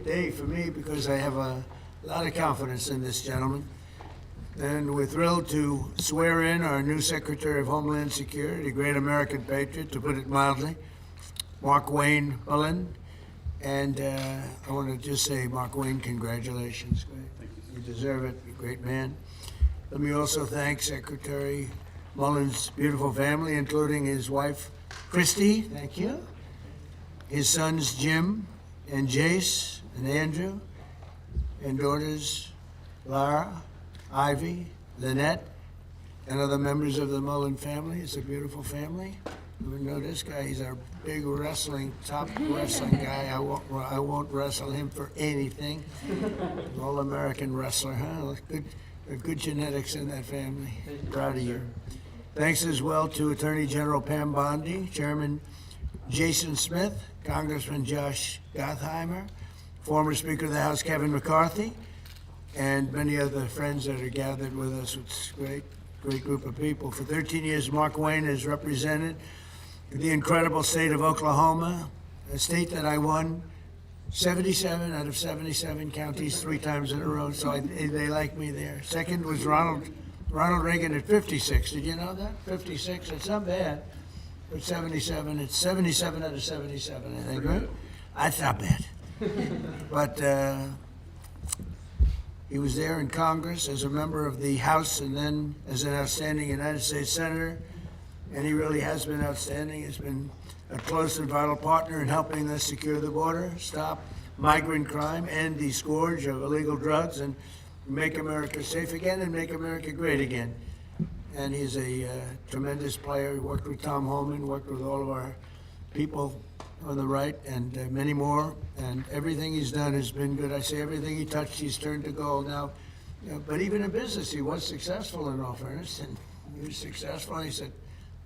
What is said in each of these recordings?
day for me because I have a lot of confidence in this gentleman. And we're thrilled to swear in our new Secretary of Homeland Security, a great American patriot, to put it mildly, Markwayne Mullin. And I want to just say, Markwayne, congratulations. You deserve it. You're a great man. Let me also thank Secretary Mullin's beautiful family, including his wife, Christy. Thank you. His sons, Jim and Jace and Andrew, and daughters, Lara, Ivy, Lynette, and other members of the Mullin family. It's a beautiful family. You know this guy, he's our big top wrestling guy. I won't wrestle him for anything. All-American wrestler, huh? Good genetics in that family. Proud of you. Thanks as well to Attorney General Pam Bondi, Chairman Jason Smith, Congressman Josh Gottheimer, former Speaker of the House Kevin McCarthy, and many other friends that are gathered with us. It's a great group of people. For 13 years, Markwayne has represented the incredible state of Oklahoma, a state that I won 77 out of 77 counties 3 times in a row, so they like me there. Second was Ronald Reagan at 56. Did you know that? 56, it's not bad. But 77, it's 77 out of 77, I think, right? That's not bad. But he was there in Congress as a member of the House and then as an outstanding United States Senator. And he really has been outstanding. He's been a close and vital partner in helping us secure the border, stop migrant crime, end the scourge of illegal drugs, and make America safe again and make America great again. And he's a tremendous player. He worked with Tom Homan, worked with all of our people on the right, and many more. And everything he's done has been good. I say everything he touched, he's turned to gold. Now, but even in business, he was successful in all fairness, and he was successful. And he said,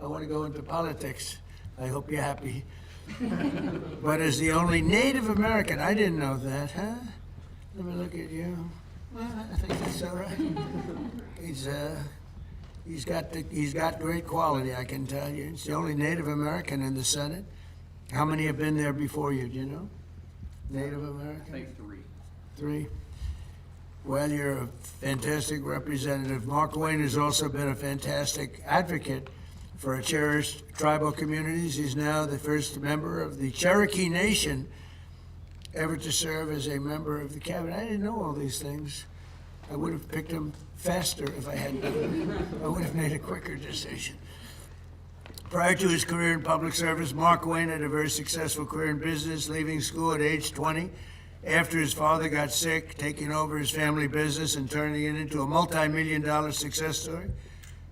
I want to go into politics. I hope you're happy. But as the only Native American, I didn't know that, huh? Let me look at you. Well, I think that's all right. He's got great quality, I can tell you. He's the only Native American in the Senate. How many have been there before you? Do you know? Native American? I think 3. 3. Well, you're a fantastic representative. Markwayne has also been a fantastic advocate for our cherished tribal communities. He's now the first member of the Cherokee Nation ever to serve as a member of the cabinet. I didn't know all these things. I would have picked him faster if I had done. I would have made a quicker decision. Prior to his career in public service, Markwayne had a very successful career in business, leaving school at age 20 after his father got sick, taking over his family business and turning it into a multi-million-dollar success story.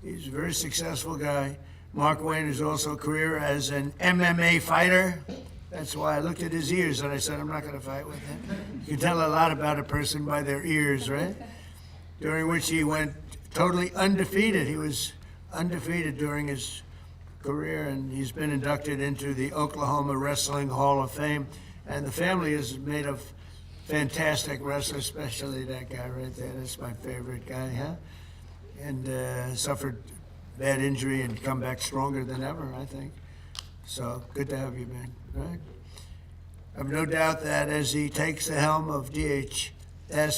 He's a very successful guy. Markwayne has also a career as an MMA fighter. That's why I looked at his ears and I said, I'm not going to fight with him. You can tell a lot about a person by their ears, right? During which he went totally undefeated. He was undefeated during his career, and he's been inducted into the Oklahoma Wrestling Hall of Fame. And the family is made of fantastic wrestlers, especially that guy right there. That's my favorite guy, huh? And suffered bad injury and come back stronger than ever, I think. So good to have you, man, right? I have no doubt that as he takes the helm of DHS,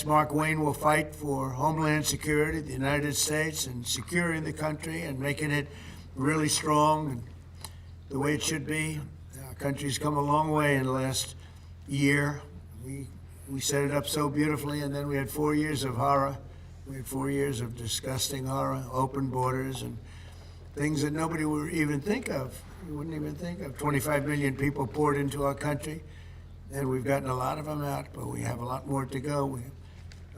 Markwayne will fight for Homeland Security, the United States, and securing the country and making it really strong and the way it should be. Our country's come a long way in the last year. We set it up so beautifully, and then we had 4 years of horror. We had 4 years of disgusting horror, open borders, and things that nobody would even think of. You wouldn't even think of. 25 million people poured into our country, and we've gotten a lot of them out, but we have a lot more to go.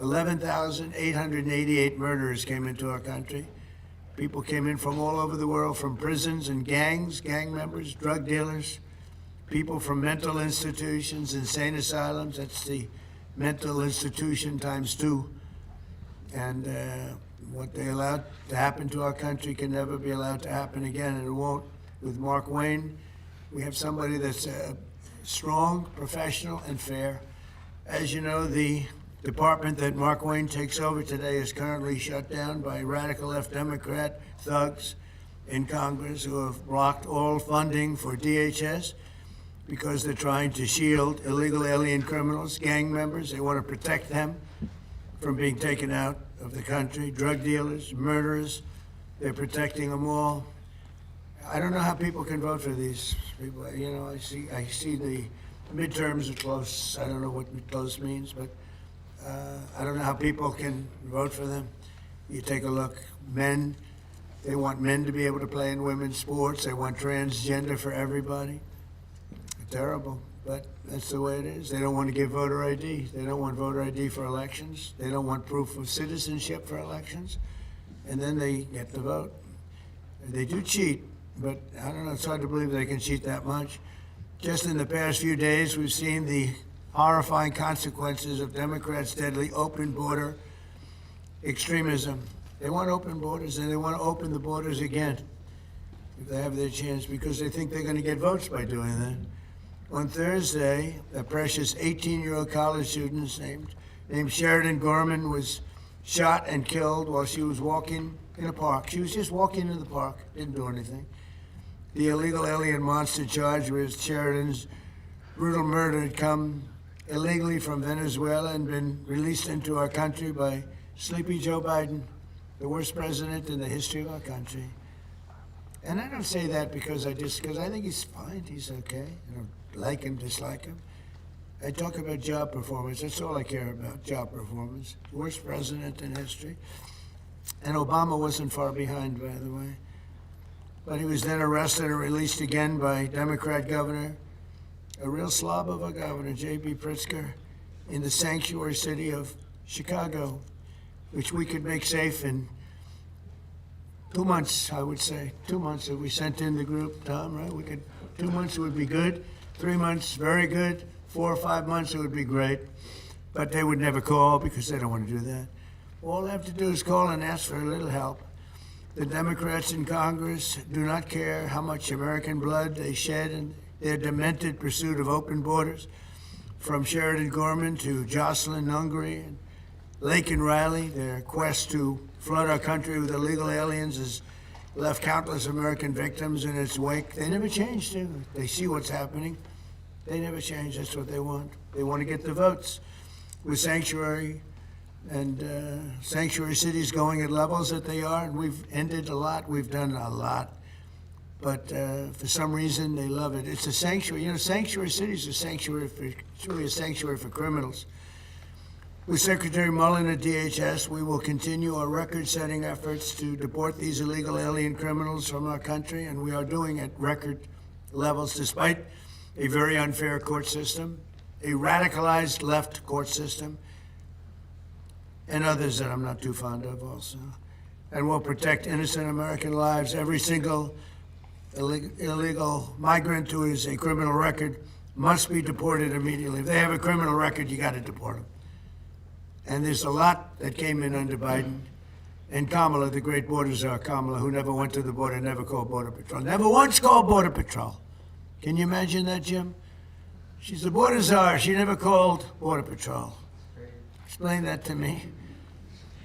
11,888 murderers came into our country. People came in from all over the world, from prisons and gangs, gang members, drug dealers, people from mental institutions, insane asylums. That's the mental institution times 2. And what they allowed to happen to our country can never be allowed to happen again, and it won't. With Markwayne, we have somebody that's strong, professional, and fair. As you know, the department that Markwayne takes over today is currently shut down by radical left Democrat thugs in Congress who have blocked all funding for DHS. because they're trying to shield illegal alien criminals, gang members. They want to protect them from being taken out of the country, drug dealers, murderers. They're protecting them all. I don't know how people can vote for these people. You know, I see the midterms are close. I don't know what close means, but I don't know how people can vote for them. You take a look, men, they want men to be able to play in women's sports. They want transgender for everybody. Terrible, but that's the way it is. They don't want to give voter ID. They don't want voter ID for elections. They don't want proof of citizenship for elections. And then they get the vote. They do cheat, but I don't know, it's hard to believe they can cheat that much. Just in the past few days, we've seen the horrifying consequences of Democrats' deadly open border extremism. They want open borders, and they want to open the borders again if they have their chance, because they think they're going to get votes by doing that. On Thursday, a precious 18-year-old college student named Sheridan Gorman was shot and killed while she was walking in a park. She was just walking in the park, didn't do anything. The illegal alien monster charged with Sheridan's brutal murder had come illegally from Venezuela and been released into our country by sleepy Joe Biden, the worst president in the history of our country. And I don't say that because I think he's fine, he's okay. I don't like him, dislike him. I talk about job performance. That's all I care about, job performance. Worst president in history. And Obama wasn't far behind, by the way. But he was then arrested and released again by Democrat governor, a real slob of a governor, J.B. Pritzker, in the sanctuary city of Chicago, which we could make safe in 2 months, I would say. 2 months if we sent in the group, Tom, right? 2 months would be good. 3 months, very good. 4 or 5 months, it would be great. But they would never call because they don't want to do that. All they have to do is call and ask for a little help. The Democrats in Congress do not care how much American blood they shed in their demented pursuit of open borders. From Sheridan Gorman to Jocelyn Nungary and Laken Riley, their quest to flood our country with illegal aliens has left countless American victims in its wake. They never change, do they? They see what's happening. They never change. That's what they want. They want to get the votes. With sanctuary and sanctuary cities going at levels that they are, and we've ended a lot. We've done a lot. But for some reason, they love it. It's a sanctuary. You know, sanctuary cities are sanctuary for, it's really a sanctuary for criminals. With Secretary Mullin at DHS, we will continue our record-setting efforts to deport these illegal alien criminals from our country, and we are doing at record levels despite a very unfair court system, a radicalized left court system, and others that I'm not too fond of also. And we'll protect innocent American lives. Every single illegal migrant who has a criminal record must be deported immediately. If they have a criminal record, you got to deport them. And there's a lot that came in under Biden. And Kamala, the great border czar, Kamala, who never went to the border, never called Border Patrol, never once called Border Patrol. Can you imagine that, Jim? She's the border czar. She never called Border Patrol. Explain that to me.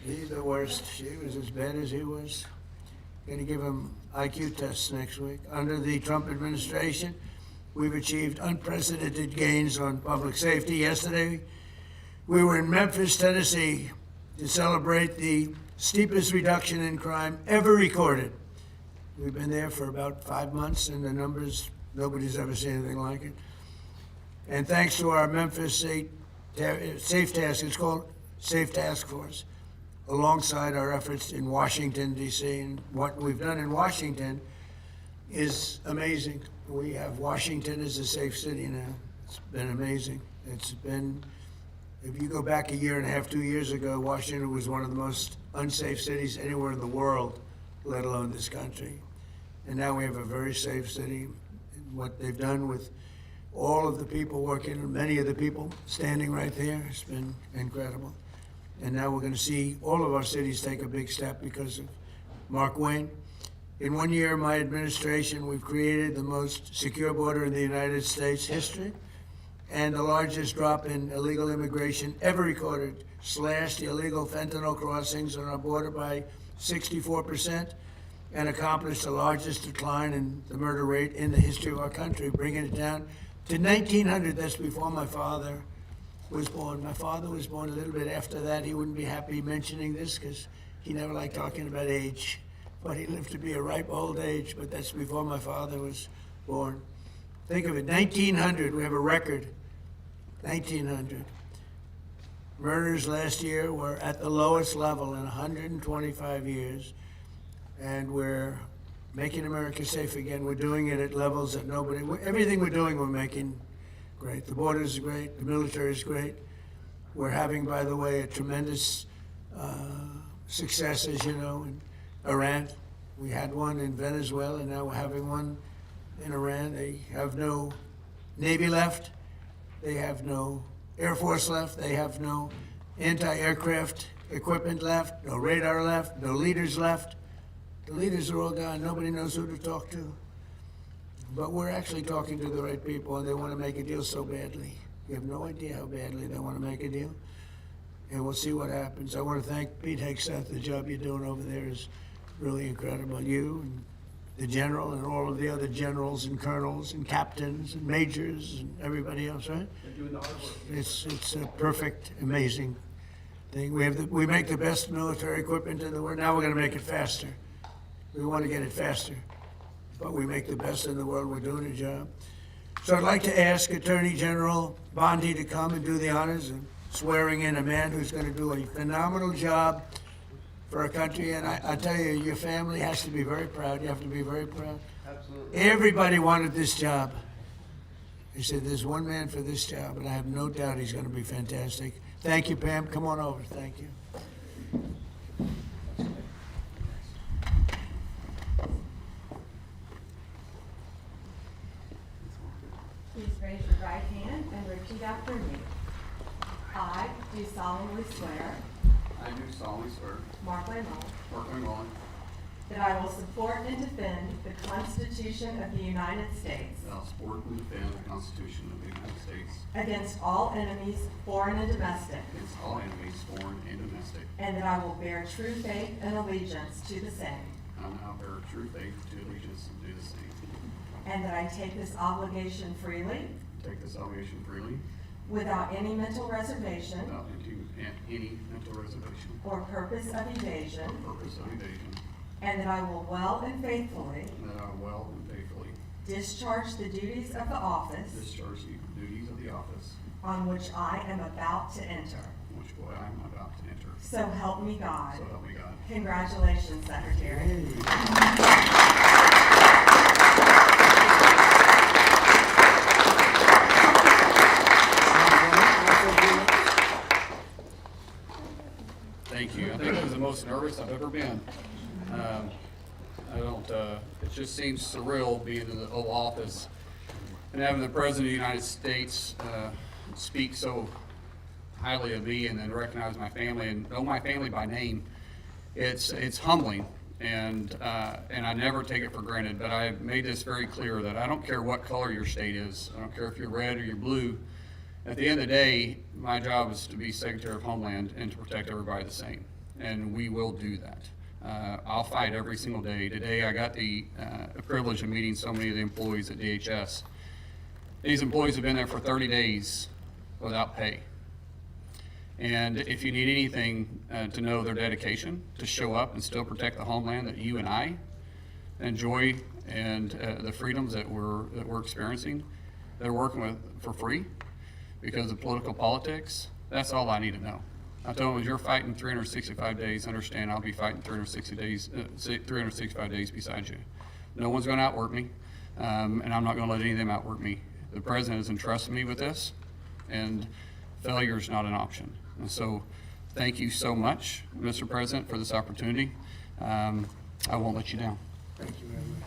He's the worst. She was as bad as he was. Going to give him IQ tests next week. Under the Trump administration, we've achieved unprecedented gains on public safety. Yesterday, we were in Memphis, Tennessee, to celebrate the steepest reduction in crime ever recorded. We've been there for about 5 months, and the numbers, nobody's ever seen anything like it. And thanks to our Memphis Safe Task, it's called Safe Task Force, alongside our efforts in Washington, D.C. And what we've done in Washington is amazing. We have Washington as a safe city now. It's been amazing. It's been, if you go back a year and a half, 2 years ago, Washington was one of the most unsafe cities anywhere in the world, let alone this country. And now we have a very safe city. What they've done with all of the people working, many of the people standing right there, has been incredible. And now we're going to see all of our cities take a big step because of Markwayne. In 1 year of my administration, we've created the most secure border in the United States history and the largest drop in illegal immigration ever recorded, slashed the illegal fentanyl crossings on our border by 64%, and accomplished the largest decline in the murder rate in the history of our country, bringing it down to 1900, that's before my father was born. My father was born a little bit after that. He wouldn't be happy mentioning this because he never liked talking about age, but he lived to be a ripe old age, but that's before my father was born. Think of it, 1900, we have a record, 1900. Murders last year were at the lowest level in 125 years, and we're making America safe again. We're doing it at levels that everything we're doing, we're making great. The border is great, the military is great. We're having, by the way, a tremendous success, as you know, in Iran. We had one in Venezuela, and now we're having one in Iran. They have no Navy left. They have no Air Force left. They have no anti-aircraft equipment left, no radar left, no leaders left. The leaders are all gone. Nobody knows who to talk to. But we're actually talking to the right people, and they want to make a deal so badly. You have no idea how badly they want to make a deal. And we'll see what happens. I want to thank Pete Hegseth. The job you're doing over there is really incredible. You and the general and all of the other generals and colonels and captains and majors and everybody else, right? They're doing the hard work. It's a perfect, amazing thing. We make the best military equipment in the world. Now we're going to make it faster. We want to get it faster, but we make the best in the world. We're doing a job. So I'd like to ask Attorney General Bondi to come and do the honors of swearing in a man who's going to do a phenomenal job for our country. And I tell you, your family has to be very proud. You have to be very proud. Absolutely. Everybody wanted this job. They said, there's one man for this job, and I have no doubt he's going to be fantastic. Thank you, Pam. Come on over. Thank you. Please raise your right hand and repeat after me. I do solemnly swear, I do solemnly swear, Markwayne Mullin, Markwayne Mullin, that I will support and defend the Constitution of the United States that I will support and defend the Constitution of the United States against all enemies, foreign and domestic, against all enemies, foreign and domestic, and that I will bear true faith and allegiance to the same, and I will bear true faith to allegiance and do the same. and that I take this obligation freely, Take this obligation freely, without any mental reservation without any mental reservation or purpose of evasion, or purpose of evasion, and that I will well and faithfully and that I will well and faithfully discharge the duties of the office discharge the duties of the office on which I am about to enter. which I am about to enter. So help me God. So help me God. Congratulations, Secretary. Thank you. I think it was the most nervous I've ever been. It just seems surreal being in the Oval Office and having the President of the United States speak so highly of me and then recognize my family and know my family by name. It's humbling, and I never take it for granted, but I made this very clear that I don't care what color your state is. I don't care if you're red or you're blue. At the end of the day, my job is to be Secretary of Homeland and to protect everybody the same, and we will do that. I'll fight every single day. Today, I got the privilege of meeting so many of the employees at DHS. These employees have been there for 30 days without pay. And if you need anything to know their dedication to show up and still protect the homeland that you and I enjoy and the freedoms that we're experiencing, they're working with for free because of political politics. That's all I need to know. I told them, you're fighting 365 days, understand I'll be fighting 365 days beside you. No one's going to outwork me, and I'm not going to let any of them outwork me. The President has entrusted me with this, and failure is not an option. And so thank you so much, Mr. President, for this opportunity. I won't let you down. Thank you very much.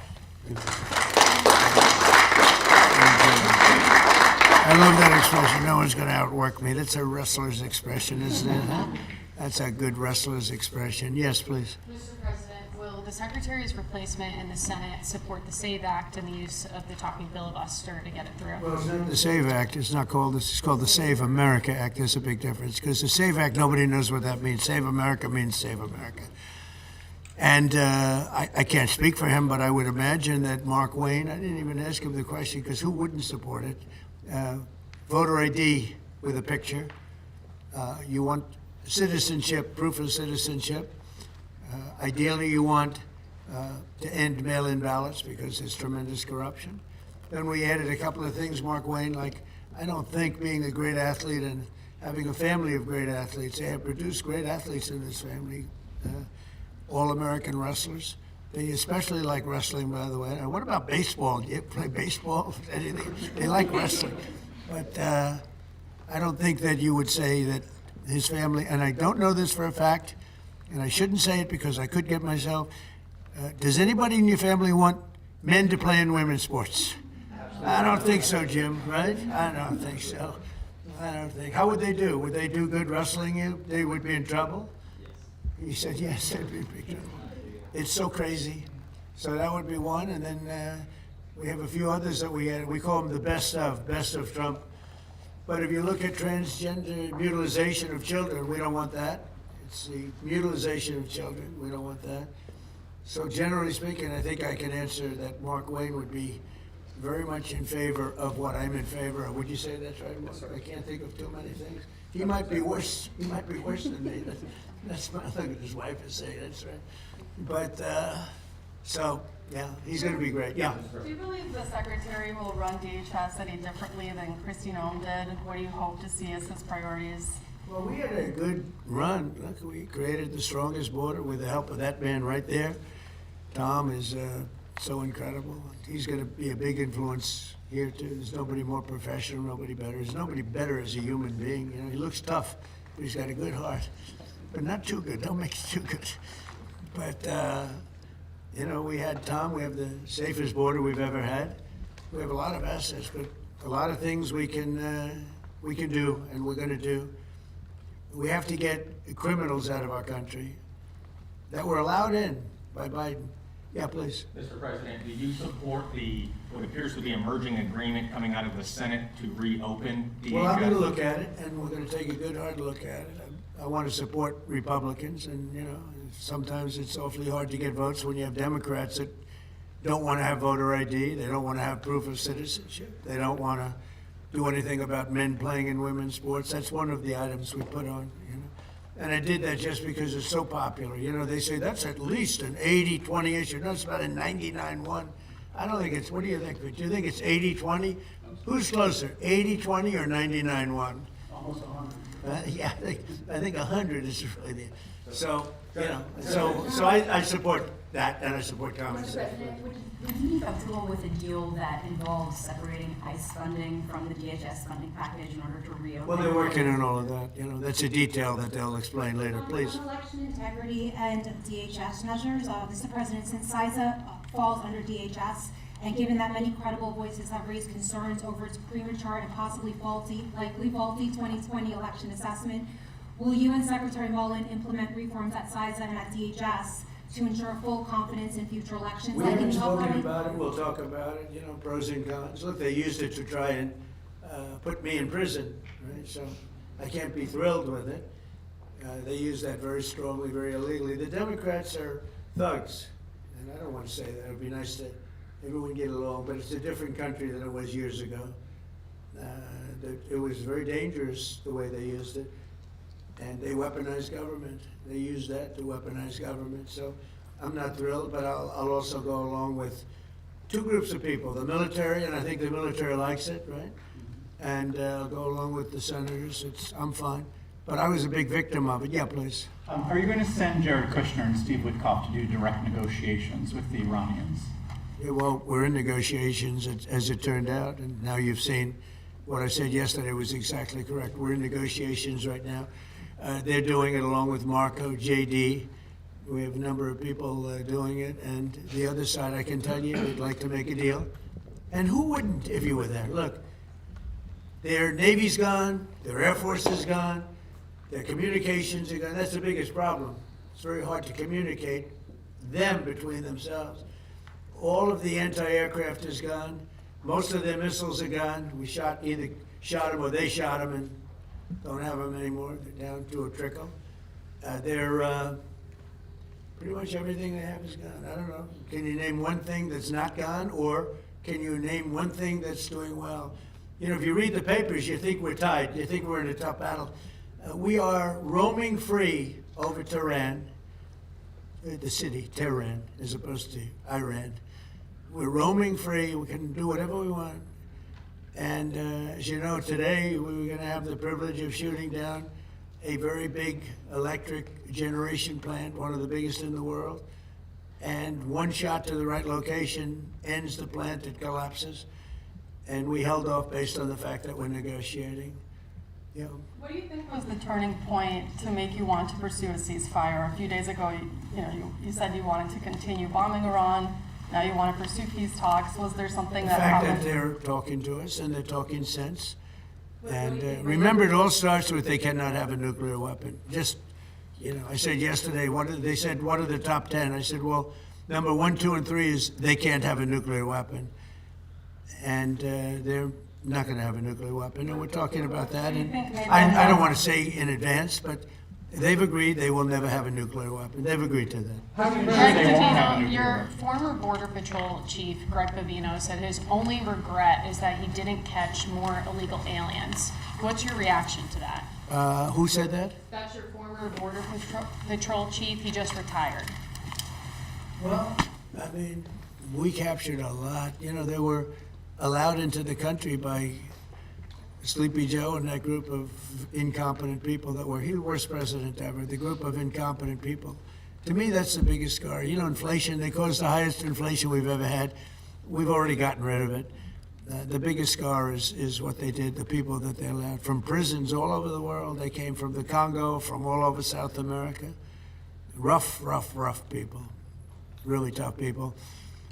I love that expression, no one's going to outwork me. That's a wrestler's expression, isn't it? That's a good wrestler's expression. Yes, please. Mr. President, will the Secretary's replacement in the Senate support the SAVE Act and the use of the talking filibuster to get it through? Well, it's not the SAVE Act. It's not called this. It's called the Save America Act. There's a big difference because the SAVE Act, nobody knows what that means. Save America means Save America. And I can't speak for him, but I would imagine that Markwayne, I didn't even ask him the question because who wouldn't support it? voter ID with a picture. You want citizenship, proof of citizenship. Ideally, you want to end mail-in ballots because there's tremendous corruption. Then we added a couple of things, Markwayne, like I don't think being a great athlete and having a family of great athletes, they have produced great athletes in this family, all-American wrestlers. They especially like wrestling, by the way. Now, what about baseball? Do you play baseball? Anything? They like wrestling. But I don't think that you would say that his family, and I don't know this for a fact, and I shouldn't say it because I could get myself. Does anybody in your family want men to play in women's sports? I don't think so, Jim, right? I don't think so. I don't think. How would they do? Would they do good wrestling you? They would be in trouble? He said, yes, they'd be in big trouble. It's so crazy. So that would be one, and then we have a few others that we added. We call them the best of Trump. But if you look at transgender mutilization of children, we don't want that. It's the mutilization of children. We don't want that. So generally speaking, I think I can answer that Markwayne would be very much in favor of what I'm in favor of. Would you say that's right, Mark? I can't think of too many things. He might be worse. He might be worse than me. That's my, look at his wife is saying that's right. But so yeah, he's going to be great. Yeah. Do you believe the Secretary will run DHS any differently than Kristi Noem did? What do you hope to see as his priorities? Well, we had a good run. Look, we created the strongest border with the help of that man right there. Tom is so incredible. He's going to be a big influence here too. There's nobody more professional, nobody better. There's nobody better as a human being. You know, he looks tough, but he's got a good heart. But not too good. Don't make it too good. But you know, we had Tom. We have the safest border we've ever had. We have a lot of assets, but a lot of things we can do, and we're going to do. We have to get criminals out of our country that were allowed in by Biden. Yeah, please. Mr. President, do you support what appears to be emerging agreement coming out of the Senate to reopen DHS? Well, I'm going to look at it, and we're going to take a good hard look at it. I want to support Republicans, and you know, sometimes it's awfully hard to get votes when you have Democrats that don't want to have voter ID, they don't want to have proof of citizenship, they don't want to do anything about men playing in women's sports. That's one of the items we put on, you know. And I did that just because it's so popular. You know, they say that's at least an 80-20 issue. No, it's about a 99-1. I don't think it's, what do you think? Do you think it's 80-20? Who's closer, 80-20 or 99-1? Almost 100. Yeah, I think 100 is really the, so, you know, so I support that, and I support Thomas. Mr. President, would you be comfortable with a deal that involves separating ICE funding from the DHS funding package in order to reopen? Well, they're working on all of that, you know, that's a detail that they'll explain later, please. On election integrity and DHS measures, Mr. President, since CISA falls under DHS, and given that many credible voices have raised concerns over its premature and possibly likely faulty 2020 election assessment, will you and Secretary Mullin implement reforms at CISA and at DHS to ensure full confidence in future elections? We haven't spoken about it, we'll talk about it, you know, pros and cons. Look, they used it to try and put me in prison, right? So I can't be thrilled with it. They use that very strongly, very illegally. The Democrats are thugs, and I don't want to say that. It would be nice to everyone get along, but it's a different country than it was years ago. It was very dangerous the way they used it, and they weaponized government. They used that to weaponize government. So I'm not thrilled, but I'll also go along with two groups of people, the military, and I think the military likes it, right? And I'll go along with the senators. I'm fine. But I was a big victim of it. Yeah, please. Are you going to send Jared Kushner and Steve Witkoff to do direct negotiations with the Iranians? Yeah, well, we're in negotiations, as it turned out, and now you've seen what I said yesterday was exactly correct. We're in negotiations right now. They're doing it along with Marco, JD. We have a number of people doing it, and the other side, I can tell you, would like to make a deal. And who wouldn't if you were there? Look, their Navy's gone, their Air Force is gone, their communications are gone. That's the biggest problem. It's very hard to communicate them between themselves. All of the anti-aircraft is gone. Most of their missiles are gone. We either shot them or they shot them and don't have them anymore. They're down to a trickle. They're pretty much everything they have is gone. I don't know. Can you name one thing that's not gone, or can you name one thing that's doing well? You know, if you read the papers, you think we're tied. You think we're in a tough battle. We are roaming free over Tehran, the city, Tehran, as opposed to Iran. We're roaming free. We can do whatever we want. And as you know, today we were going to have the privilege of shooting down a very big electric generation plant, one of the biggest in the world. And one shot to the right location ends the plant, it collapses. And we held off based on the fact that we're negotiating. You know, What do you think was the turning point to make you want to pursue a ceasefire? A few days ago, you said you wanted to continue bombing Iran. Now you want to pursue peace talks. Was there something the that fact that happened? they're talking to us and they're talking sense. And remember, it all starts with they cannot have a nuclear weapon. Just, you know, I said yesterday, they said, what are the top 10? I said, well, number 1, 2, and 3 is they can't have a nuclear weapon. And they're not going to have a nuclear weapon. And we're talking about that. And I don't want to say in advance, but they've agreed they will never have a nuclear weapon. They've agreed to that. How do you Greg say they won't have a Bavino, nuclear your weapon? former Border Patrol chief, Greg Bavino, said his only regret is that he didn't catch more illegal aliens. What's your reaction to that? Who said that? That's your former Border Patrol chief. He just retired. Well, I mean, we captured a lot. You know, they were allowed into the country by Sleepy Joe and that group of incompetent people that were, he was the worst president ever, the group of incompetent people. To me, that's the biggest scar. You know, inflation, they caused the highest inflation we've ever had. We've already gotten rid of it. The biggest scar is what they did, the people that they allowed from prisons all over the world. They came from the Congo, from all over South America. Rough people, really tough people.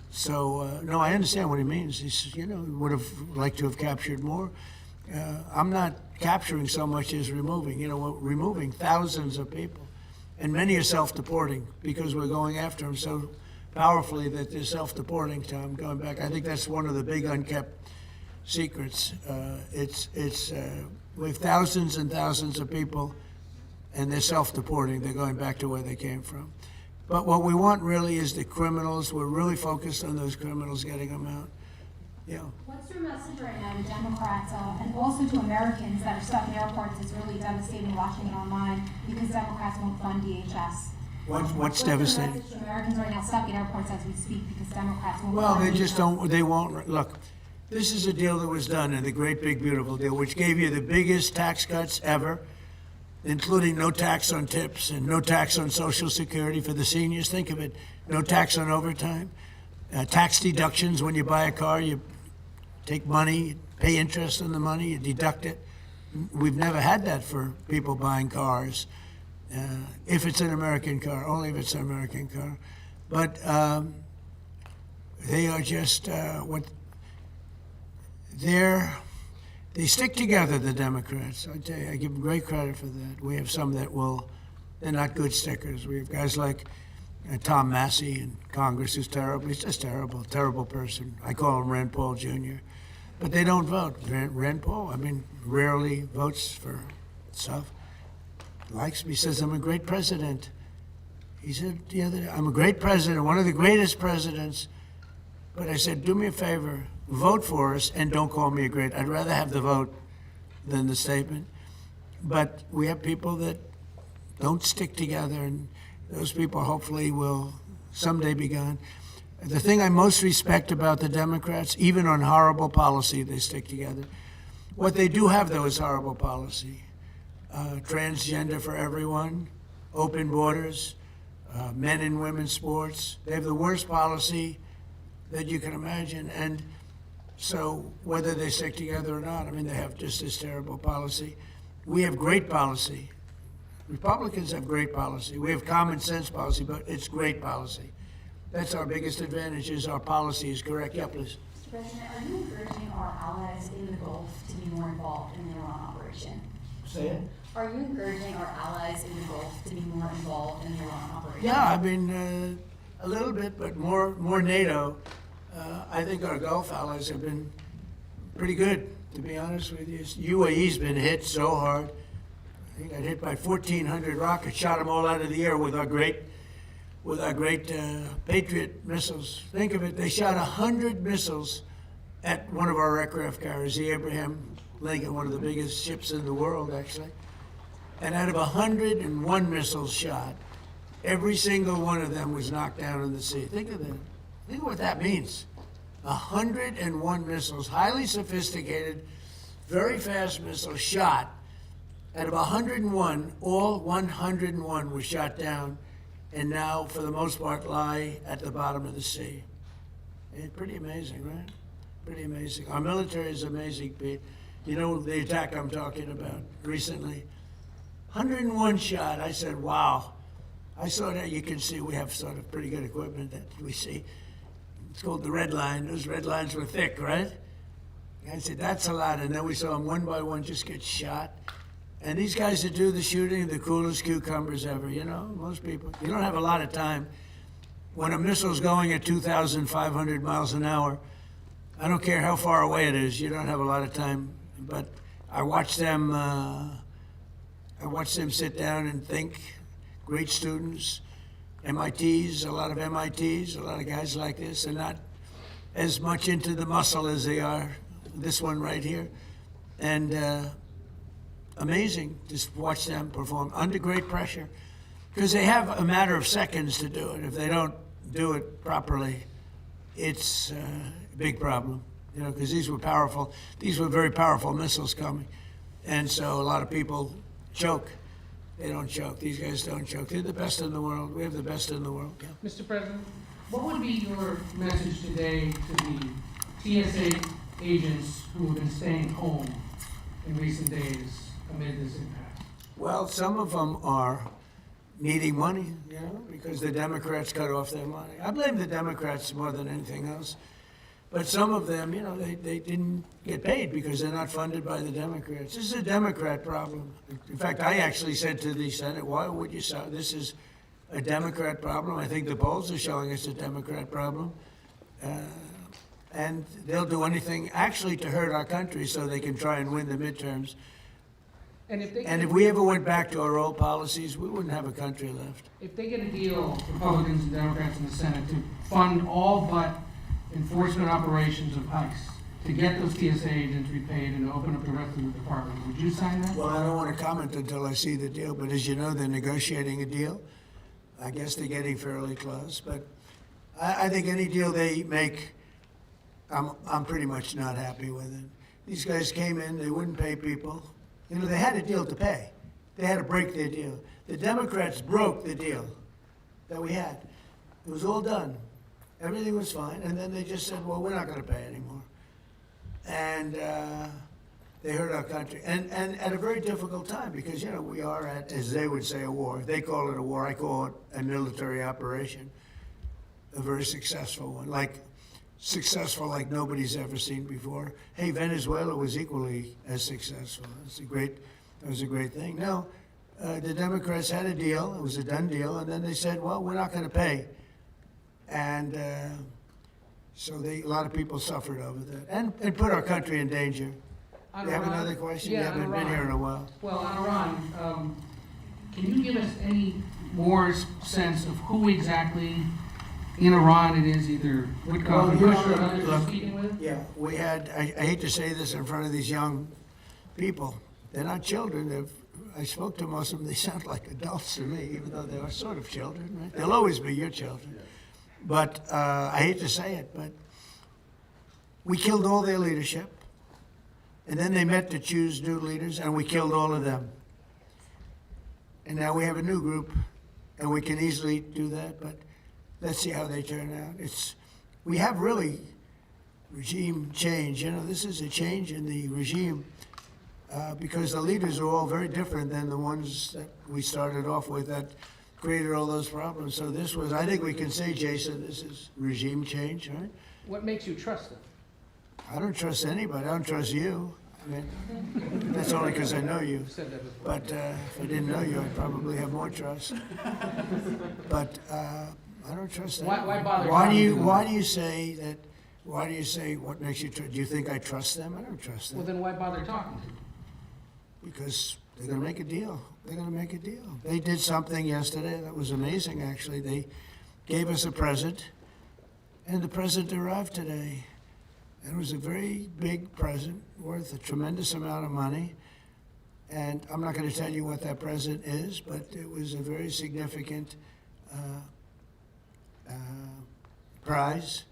So, no, I understand what he means. He's, you know, would have liked to have captured more. I'm not capturing so much as removing. You know, we're removing thousands of people. And many are self-deporting because we're going after them so powerfully that they're self-deporting, Tom, going back. I think that's one of the big unkept secrets. We have thousands and thousands of people, and they're self-deporting. They're going back to where they came from. But what we want really is the criminals. We're really focused on those criminals, getting them out. Yeah. What's your message right now to Democrats and also to Americans that are stuck in airports? It's really devastating watching it online because Democrats won't fund DHS. What's Your devastating? message to Americans right now stuck in airports as we speak because Democrats won't Well, fund they just DHS? don't, they won't, look, this is a deal that was done in the great big beautiful deal, which gave you the biggest tax cuts ever, including no tax on tips and no tax on Social Security for the seniors. Think of it, no tax on overtime, tax deductions when you buy a car, you take money, pay interest on the money, you deduct it. We've never had that for people buying cars, if it's an American car, only if it's an American car. But they are just they stick together, the Democrats. I tell you, I give them great credit for that. We have some that they're not good stickers. We have guys like Tom Massey in Congress, who's terrible. He's just terrible person. I call him Rand Paul Jr. But they don't vote. Rand Paul, I mean, rarely votes for stuff. Likes me, says I'm a great president. He said the other day, I'm a great president, one of the greatest presidents. But I said, do me a favor, vote for us and don't call me a great. I'd rather have the vote than the statement. But we have people that don't stick together, and those people hopefully will someday be gone. The thing I most respect about the Democrats, even on horrible policy, they stick together. What they do have, though, is horrible policy. Transgender for everyone, open borders, men and women's sports. They have the worst policy that you can imagine. And so whether they stick together or not, I mean, they have just this terrible policy. We have great policy. Republicans have great policy. We have common sense policy, but it's great policy. That's our biggest advantage, is our policy is correct. Yeah, please. Mr. President, are you encouraging our allies in the Gulf to be more involved in the Iran operation? Say it. Are you encouraging our allies in the Gulf to be more involved in the Iran operation? Yeah, I mean, a little bit, but more NATO. I think our Gulf allies have been pretty good, to be honest with you. UAE's been hit so hard. I think got hit by 1,400 rockets, shot them all out of the air with our great Patriot missiles. Think of it, they shot 100 missiles at one of our aircraft carriers, the Abraham Lincoln, one of the biggest ships in the world, actually. And out of 101 missiles shot, every single one of them was knocked down in the sea. Think of that. Think of what that means. 101 missiles, highly sophisticated, very fast missiles shot. Out of 101, all 101 were shot down, and now, for the most part, lie at the bottom of the sea. It's pretty amazing, right? Pretty amazing. Our military is amazing, Pete. You know the attack I'm talking about recently? 101 shot. I said, wow. I saw that. You can see we have sort of pretty good equipment that we see. It's called the red line. Those red lines were thick, right? I said, that's a lot. And then we saw them one by one just get shot. And these guys that do the shooting are the coolest cucumbers ever, you know, most people. You don't have a lot of time. When a missile's going at 2,500 miles an hour, I don't care how far away it is, you don't have a lot of time. But I watch them sit down and think. Great students, MITs, a lot of MITs, a lot of guys like this are not as much into the muscle as they are this one right here. And amazing, just watch them perform under great pressure. Because they have a matter of seconds to do it. If they don't do it properly, it's a big problem. You know, because these were very powerful missiles coming. And so a lot of people choke. They don't choke. These guys don't choke. They're the best in the world. We have the best in the world. Yeah. Mr. President, what would be your message today to the TSA agents who have been staying home in recent days amid this impasse? Well, some of them are needing money, you know, because the Democrats cut off their money. I blame the Democrats more than anything else. But some of them, you know, they didn't get paid because they're not funded by the Democrats. This is a Democrat problem. In fact, I actually said to the Senate, why would you say this is a Democrat problem? I think the polls are showing it's a Democrat problem. And they'll do anything actually to hurt our country so they can try and win the midterms. And if we ever went back to our old policies, we wouldn't have a country left. If they get a deal, Republicans and Democrats in the Senate, to fund all but enforcement operations of ICE, to get those TSA agents repaid and to open up the rest of the department, would you sign that? Well, I don't want to comment until I see the deal, but as you know, they're negotiating a deal. I guess they're getting fairly close, but I think any deal they make, I'm pretty much not happy with it. These guys came in, they wouldn't pay people. You know, they had a deal to pay. They had to break their deal. The Democrats broke the deal that we had. It was all done. Everything was fine, and then they just said, well, we're not going to pay anymore. And they hurt our country. And at a very difficult time, because, you know, we are at, as they would say, a war. They call it a war. I call it a military operation, a very successful one, successful like nobody's ever seen before. Hey, Venezuela was equally as successful. That was a great thing. No, the Democrats had a deal. It was a done deal. And then they said, well, we're not going to pay. And so a lot of people suffered over that and put our country in danger. You have another question? Yeah, you haven't been here in a while. Well, on Iran, can you give us any more sense of who exactly in Iran it is, either Witkoff or Bush or others are speaking with? Yeah, we had, I hate to say this in front of these young people. They're not children. I spoke to most of them. They sound like adults to me, even though they are sort of children, right? They'll always be your children. But I hate to say it, but we killed all their leadership. And then they met to choose new leaders, and we killed all of them. And now we have a new group, and we can easily do that, but let's see how they turn out. We have really regime change. You know, this is a change in the regime because the leaders are all very different than the ones that we started off with that created all those problems. So this was, I think we can say, Jason, this is regime change, right? What makes you trust them? I don't trust anybody. I don't trust you. I mean, that's only because I know you. But if I didn't know you, I'd probably have more trust. But I don't trust anybody. Why bother? Why do you say that? Why do you say what makes you trust? Do you think I trust them? I don't trust them. Well, then why bother talking to them? Because they're going to make a deal. They're going to make a deal. They did something yesterday that was amazing, actually. They gave us a present, and the present arrived today. And it was a very big present, worth a tremendous amount of money. And I'm not going to tell you what that present is, but it was a very significant prize.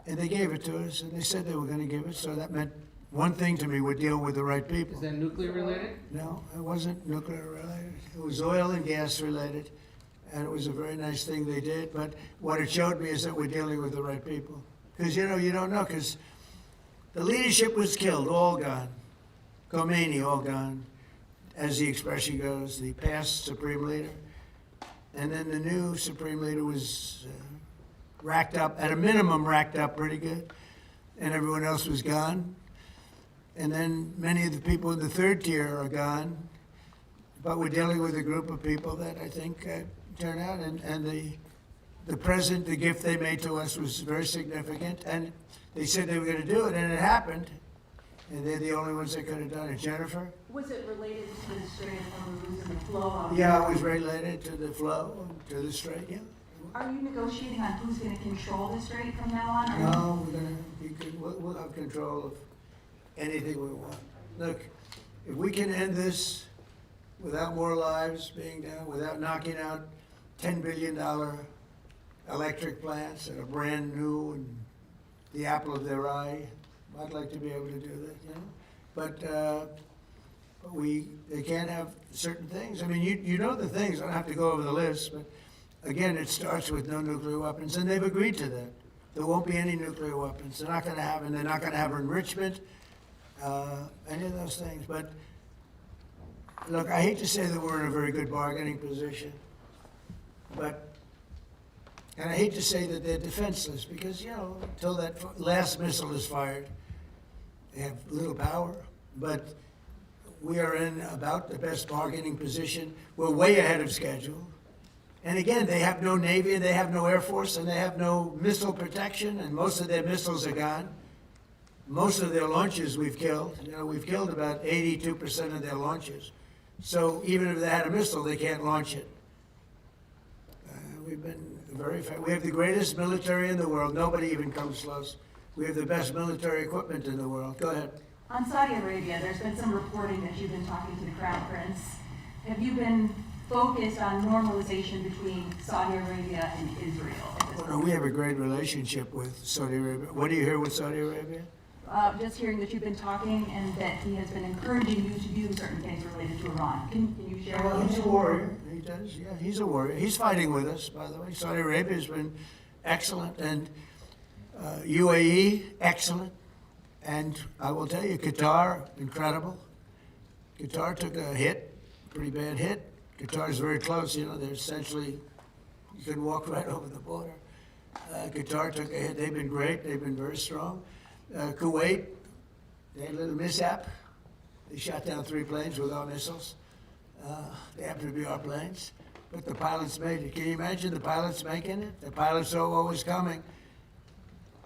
And they gave it to us, and they said they were going to give it, so that meant one thing to me: we're dealing with the right people. Is that nuclear related? No, it wasn't nuclear related. It was oil and gas related, and it was a very nice thing they did. But what it showed me is that we're dealing with the right people. Because, you know, you don't know, because the leadership was killed, all gone. Khomeini, all gone, as the expression goes, the past supreme leader. And then the new supreme leader was racked up, at a minimum racked up pretty good, and everyone else was gone. And then many of the people in the third tier are gone, but we're dealing with a group of people that I think turn out, and the present, the gift they made to us was very significant, and they said they were going to do it, and it happened, and they're the only ones that could have done it. Jennifer? Was it related to the Strait of Hormuz and the flow of? Yeah, it was related to the flow, to the strait, yeah. Are you negotiating on who's going to control the strait from now on? No, we're going to be good. We'll have control of anything we want. Look, if we can end this without more lives being down, without knocking out $10 billion electric plants that are brand new and the apple of their eye, I'd like to be able to do that, you know? But they can't have certain things. I mean, you know the things. I don't have to go over the list, but again, it starts with no nuclear weapons, and they've agreed to that. There won't be any nuclear weapons. They're not going to have, and they're not going to have enrichment, any of those things. But look, I hate to say that we're in a very good bargaining position, and I hate to say that they're defenseless, because, you know, until that last missile is fired, they have little power. But we are in about the best bargaining position. We're way ahead of schedule. And again, they have no Navy, they have no Air Force, and they have no missile protection, and most of their missiles are gone. Most of their launches we've killed. You know, we've killed about 82% of their launches. So even if they had a missile, they can't launch it. We've been we have the greatest military in the world. Nobody even comes close. We have the best military equipment in the world. Go ahead. On Saudi Arabia, there's been some reporting that you've been talking to the Crown Prince. Have you been focused on normalization between Saudi Arabia and Israel at this Well, point? no, we have a great relationship with Saudi Arabia. What do you hear with Saudi Arabia? Just hearing that you've been talking and that he has been encouraging you to do certain things related to Iran. Can you share? Well, he's a warrior. He does, yeah, he's a warrior. He's fighting with us, by the way. Saudi Arabia has been excellent, and UAE, excellent. And I will tell you, Qatar, incredible. Qatar took a hit, pretty bad hit. Qatar is very close, you know, they're essentially, you can walk right over the border. Qatar took a hit. They've been great. They've been very strong. Kuwait, they had a little mishap. They shot down 3 planes without missiles. They happened to be our planes, but the pilots made it. Can you imagine the pilots making it? The pilots are always coming.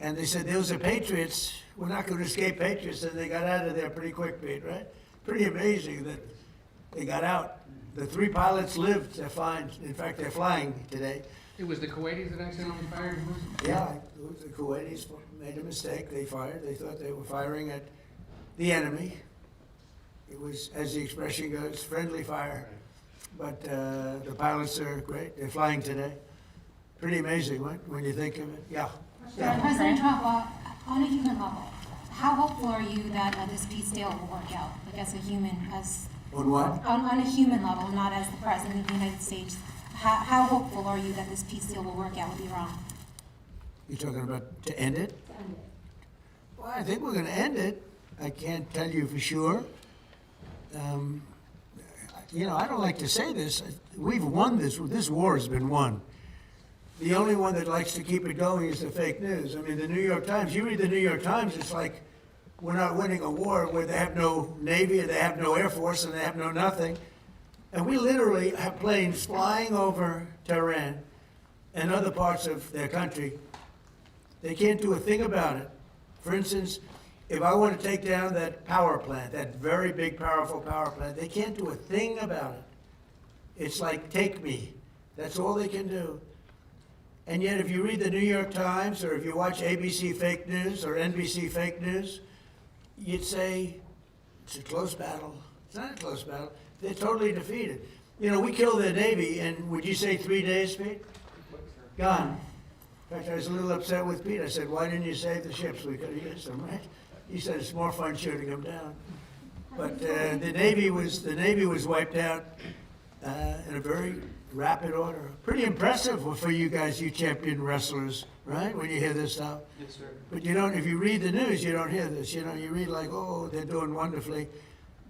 And they said, those are patriots. We're not going to escape patriots. And they got out of there pretty quick, Pete, right? Pretty amazing that they got out. The 3 pilots lived. They're fine. In fact, they're flying today. It was the Kuwaitis that accidentally fired? Yeah, the Kuwaitis made a mistake. They fired. They thought they were firing at the enemy. It was, as the expression goes, friendly fire. But the pilots are great. They're flying today. Pretty amazing, right, when you think of it? Yeah. President Trump, on a human level, how hopeful are you that this peace deal will work out? Like as a human, On what? on a human level, not as the President of the United States. How hopeful are you that this peace deal will work out with Iran? You're talking about to end it? Well, I think we're going to end it. I can't tell you for sure. You know, I don't like to say this. We've won this. This war has been won. The only one that likes to keep it going is the fake news. I mean, the New York Times, you read the New York Times, it's like we're not winning a war where they have no Navy, and they have no Air Force, and they have no nothing. And we literally have planes flying over Tehran and other parts of their country. They can't do a thing about it. For instance, if I want to take down that power plant, that very big, powerful power plant, they can't do a thing about it. It's like, take me. That's all they can do. And yet, if you read the New York Times, or if you watch ABC fake news or NBC fake news, you'd say, it's a close battle. It's not a close battle. They're totally defeated. You know, we killed the Navy in, would you say 3 days, Pete? Gone. In fact, I was a little upset with Pete. I said, why didn't you save the ships? We could have used them, right? He said, it's more fun shooting them down. But the Navy was wiped out in a very rapid order. Pretty impressive for you guys, you champion wrestlers, right? When you hear this stuff. Yes, sir. But you don't, if you read the news, you don't hear this. You know, you read like, oh, they're doing wonderfully.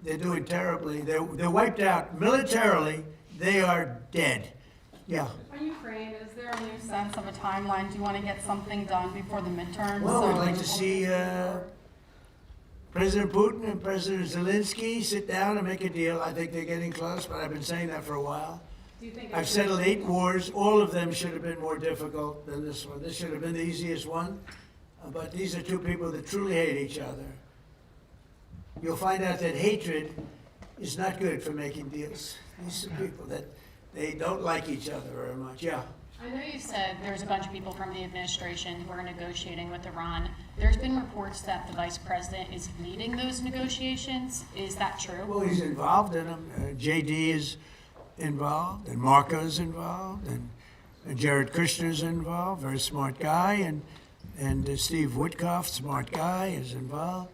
They're doing terribly. They're wiped out militarily. They are dead. Yeah. For Ukraine, is there a new sense of a timeline? Do you want to get something done before the midterms? Well, or- I'd like to see President Putin and President Zelensky sit down and make a deal. I think they're getting close, but I've been saying that for a while. Do you think I've settled 8 wars. All of them should have been more difficult than this one. This should have been the easiest one. But these are two people that truly hate each other. You'll find out that hatred is not good for making deals. These are people that they don't like each other very much. Yeah. I know you said there's a bunch of people from the administration who are negotiating with Iran. There's been reports that the vice president is leading those negotiations. Is that true? Well, he's involved in them. JD is involved, and Marco's involved, and Jared Kushner's involved, very smart guy, and Steve Witkoff, smart guy, is involved.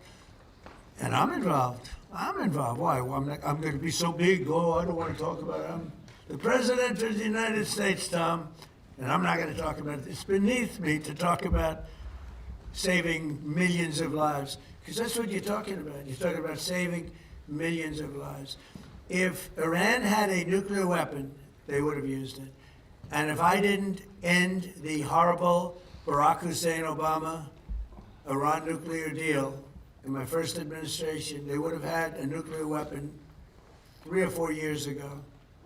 And I'm involved. Why? Well, I'm going to be so big. Oh, I don't want to talk about it. I'm the President of the United States, Tom, and I'm not going to talk about it. It's beneath me to talk about saving millions of lives, because that's what you're talking about. You're talking about saving millions of lives. If Iran had a nuclear weapon, they would have used it. And if I didn't end the horrible Barack Hussein Obama Iran nuclear deal in my first administration, they would have had a nuclear weapon 3 or 4 years ago.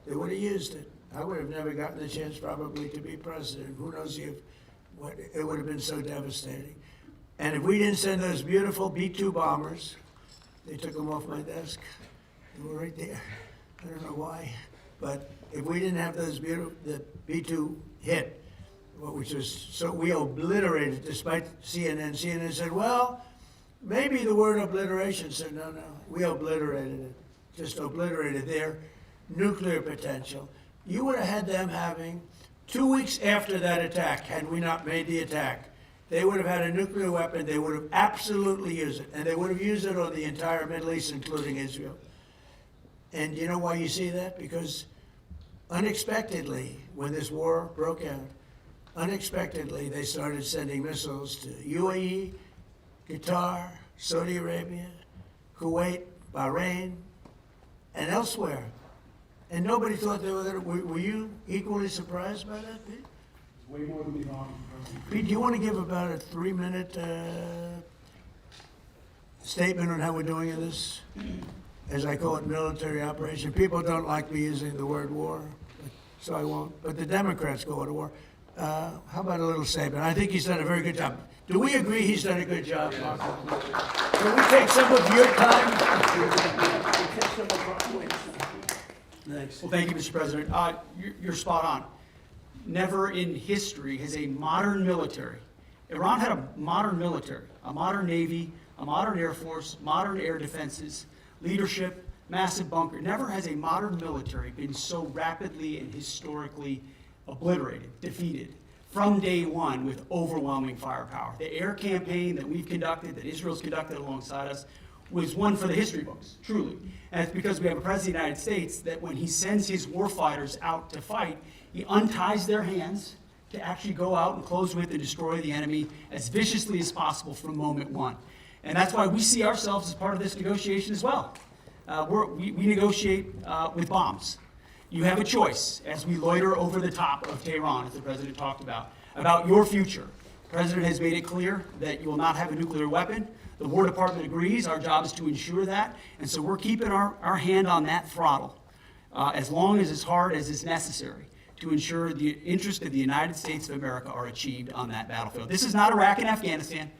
They would have used it. I would have never gotten the chance probably to be president. Who knows it would have been so devastating. And if we didn't send those beautiful B-2 bombers, they took them off my desk. They were right there. I don't know why. But if we didn't have those beautiful, the B-2 hit, which was, so we obliterated, despite CNN. CNN said, well, maybe the word obliteration. Said, no, we obliterated it. Just obliterated their nuclear potential. You would have had them having, 2 weeks after that attack, had we not made the attack, they would have had a nuclear weapon. They would have absolutely used it. And they would have used it on the entire Middle East, including Israel. And you know why you see that? Because unexpectedly, when this war broke out, unexpectedly they started sending missiles to UAE, Qatar, Saudi Arabia, Kuwait, Bahrain, and elsewhere. And nobody thought they were there. Were you equally surprised by that, Pete? Way more than we thought. Pete, do you want to give about a 3-minute statement on how we're doing in this, as I call it, military operation? People don't like me using the word war, so I won't. But the Democrats go to war. How about a little statement? I think he's done a very good job. Do we agree he's done a good job, Marco? Can we take some of your time? Thanks. Well, thank you, Mr. President. You're spot on. Never in history has a modern military, Iran had a modern military, a modern navy, a modern air force, modern air defenses, leadership, massive bunker. Never has a modern military been so rapidly and historically obliterated, defeated, from day one with overwhelming firepower. The air campaign that we've conducted, that Israel's conducted alongside us, was one for the history books, truly. And it's because we have a president of the United States that when he sends his warfighters out to fight, he unties their hands to actually go out and close with and destroy the enemy as viciously as possible from moment one. And that's why we see ourselves as part of this negotiation as well. We negotiate with bombs. You have a choice as we loiter over the top of Tehran, as the president talked about your future. The president has made it clear that you will not have a nuclear weapon. The War Department agrees. Our job is to ensure that. And so we're keeping our hand on that throttle as long as hard as is necessary to ensure the interests of the United States of America are achieved on that battlefield. This is not Iraq and Afghanistan.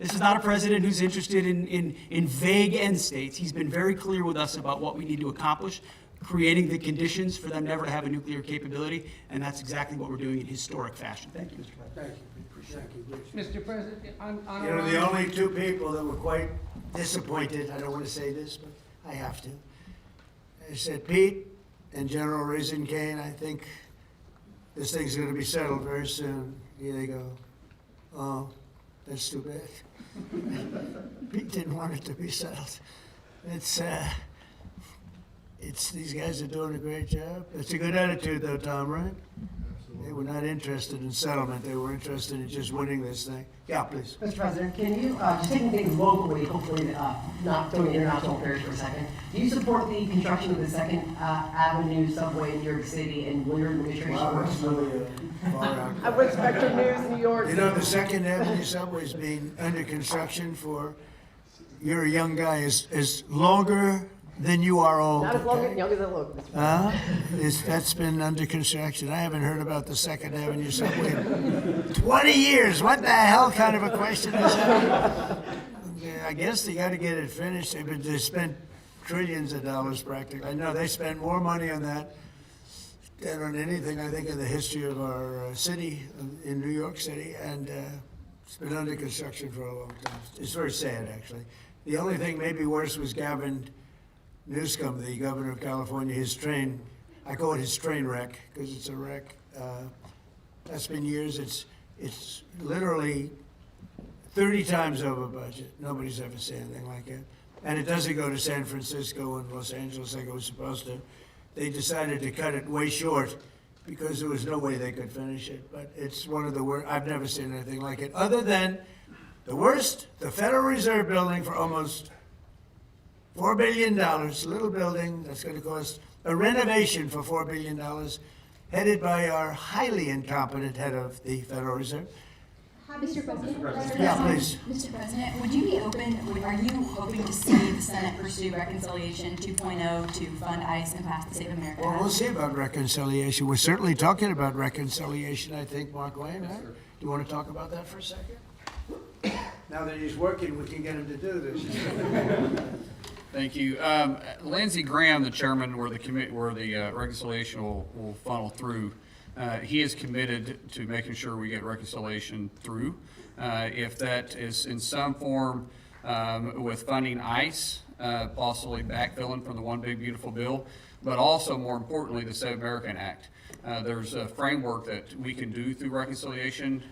This is not a president who's interested in vague end states. He's been very clear with us about what we need to accomplish. creating the conditions for them never to have a nuclear capability, and that's exactly what we're doing in historic fashion. Thank you, Mr. President. Thank you. Mr. President, on You know, the only two people that were quite disappointed, I don't want to say this, but I have to. I said, Pete and General Raisin Kane, I think this thing's going to be settled very soon. Here they go. Oh, that's too bad. Pete didn't want it to be settled. It's these guys are doing a great job. It's a good attitude though, Tom, right? They were not interested in settlement. They were interested in just winning this thing. Yeah, please. Mr. President, can you, just taking things locally, hopefully not throwing international affairs for a second, do you support the construction of the Second Avenue subway in New York City and when your administration Wow, works? that's really far out. I would expect your news, New York. You know, the Second Avenue subway's been under construction for, you're a young guy, is longer than you are old. Not as long okay? as young as I look, Mr. President. That's been under construction. I haven't heard about the Second Avenue subway in 20 years. What the hell kind of a question is that? Yeah, I guess they gotta get it finished. They spent trillions of dollars practically. I know they spent more money on that than on anything, I think, in the history of our city, in New York City, and it's been under construction for a long time. It's very sad, actually. The only thing maybe worse was Gavin Newsom, the governor of California, his train, I call it his train wreck, because it's a wreck. That's been years. It's literally 30 times over budget. Nobody's ever seen anything like it. And it doesn't go to San Francisco and Los Angeles like it was supposed to. They decided to cut it way short because there was no way they could finish it. But it's one of the worst. I've never seen anything like it, other than the worst, the Federal Reserve building for almost $4 billion, little building that's going to cost a renovation for $4 billion, headed by our highly incompetent head of the Federal Reserve. Mr. President. Yeah, please. Mr. President, would you be open, are you hoping to see the Senate pursue Reconciliation 2.0 to fund ICE and pass the Save America Well, Act? we'll see about reconciliation. We're certainly talking about reconciliation, I think, Markwayne, right? Do you want to talk about that for a second? Now that he's working, we can get him to do this. Thank you. Lindsey Graham, the chairman where the reconciliation will funnel through, he is committed to making sure we get reconciliation through. If that is in some form with funding ICE, possibly backfilling from the One Big Beautiful Bill, but also more importantly, the Save American Act. There's a framework that we can do through reconciliation,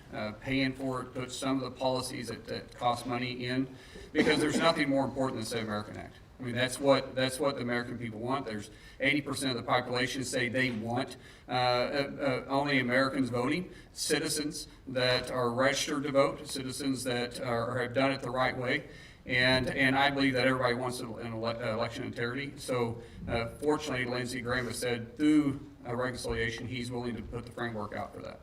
paying for it, put some of the policies that cost money in, because there's nothing more important than the Save American Act. I mean, that's what the American people want. There's 80% of the population say they want only Americans voting, citizens that are registered to vote, citizens that have done it the right way. And I believe that everybody wants an election integrity. So fortunately, Lindsey Graham has said through reconciliation, he's willing to put the framework out for that.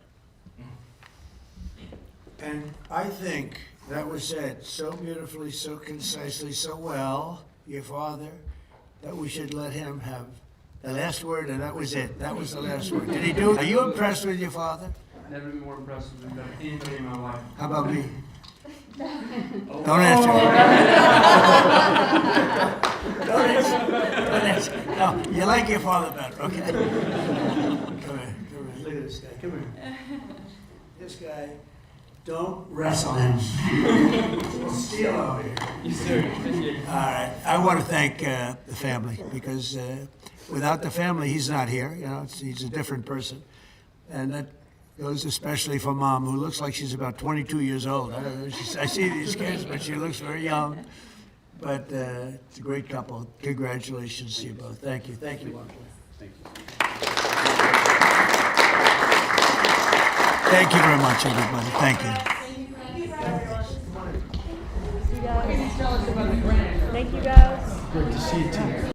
And I think that was said so beautifully, so concisely, so well, your father, that we should let him have the last word, and that was it. That was the last word. Did he do it? Are you impressed with your father? I've never been more impressed with anybody in my life. How about me? Don't answer. Don't answer. Don't answer. No, you like your father better, okay? Come here. Look at this guy. Come here. This guy, don't wrestle him. We'll steal over here. Yes, sir. All right. I want to thank the family, because without the family, he's not here. You know, he's a different person. And that goes especially for Mom, who looks like she's about 22 years old. I don't know. I see these kids, but she looks very young. But it's a great couple. Congratulations to you both. Thank you. Thank you, Mark. Thank you. Thank you very much, everybody. Thank you. Thank you, guys. Great to see you, too.